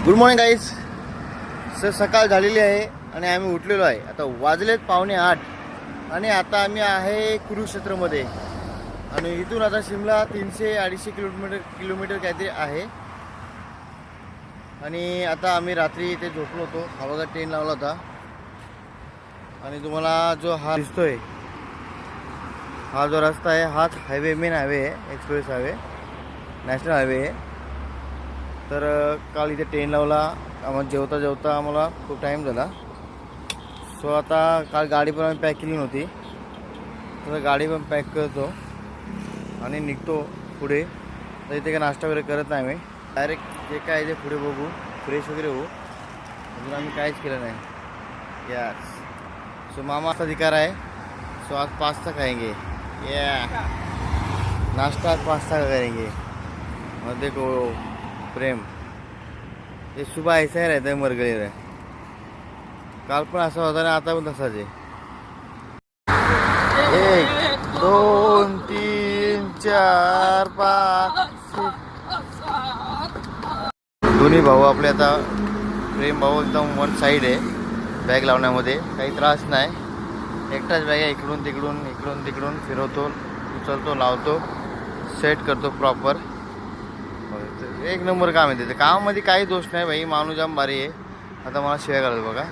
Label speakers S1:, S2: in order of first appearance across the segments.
S1: Good morning guys. Sir सकाळ झालेली आहे आणि आम्ही उठलेलो आहे. आता वाजलेत 7:45 आणि आता आम्ही आहे कुरुक्षेत्रमध्ये. आणि इथून आता शिमला 300-250 किलोमीटर काहीतरी आहे. आणि आता आम्ही रात्री इथे झोपलो होतो. हा बघा ट्रेन लावला होता. आणि तुम्हाला जो हा दिसतोय हा जो रस्ता आहे हाच हायवे, मेन हायवे आहे, एक्सप्रेस हायवे, नॅशनल हायवे आहे. तर काल इथे ट्रेन लावला. आम्हाला जेवता जेवता आम्हाला खूप टाईम झाला. सो आता काल गाडी पण आम्ही पॅक केली नव्हती, तर गाडी पण पॅक करतो आणि निघतो पुढे. तर इथे काय नाश्ता वगैरे करत नाही आम्ही, डायरेक्ट जे काय ते पुढे बघू, फ्रेश वगैरे होऊ. अजून आम्ही काहीच केलं नाही. यस. सो मामा असा अधिकार आहे. सो आज पास्ता खाएंगे. नाश्ता आज पास्ता करेंगे. और देखो प्रेम, ये सुबह ऐसा ही रहता है मरगळी रे. काल पण असा होता ना, आता पण तसाच आहे. 1 2 3 4 5 दोन्ही भाऊ आपले. आता प्रेम भाऊ एकदम वन साईड आहे बॅग लावण्यामध्ये, काही त्रास नाही. एकटाच बॅग आहे, इकडून तिकडून इकडून तिकडून फिरवतो, उचलतो, लावतो, सेट करतो प्रॉपर. एक नंबर काम आहे त्याचं. कामामध्ये काही दोष नाही भाई, माणूस जाम भारी आहे. आता मला शिवाय घालत बघा.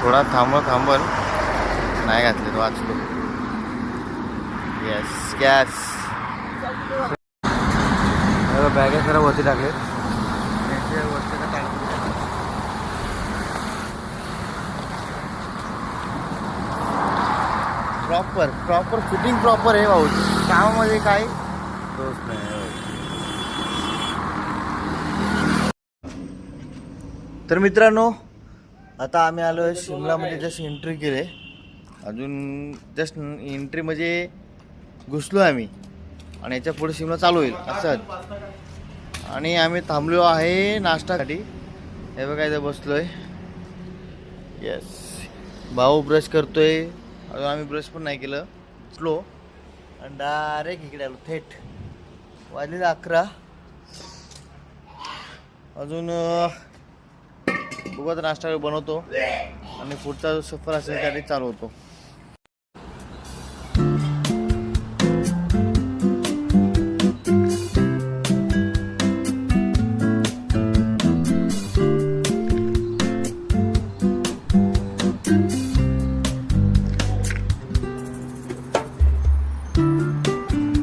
S1: थोडा थांबल नाही घातले तो वाचलो. Yes gas. बॅगा जरा वरती टाकले. प्रॉपर फिटिंग प्रॉपर आहे भाऊ. कामामध्ये काही दोष नाही. तर मित्रांनो, आता आम्ही आलो आहे शिमलामध्ये. जस्ट एंट्री केले, अजून जस्ट एंट्री म्हणजे घुसलो आहे आम्ही आणि याच्या पुढे शिमला चालू होईल असं. आणि आम्ही थांबलो आहे नाश्तासाठी. हे बघा इथं बसलोय. येस. भाऊ ब्रश करतोय, अजून आम्ही ब्रश पण नाही केलं. स्लो आणि डायरेक्ट इकडे आलो थेट. वाजले 11. अजून बघू आता नाश्ता बनवतो आणि पुढचा जो सफर असेल त्यासाठी चालू होतो.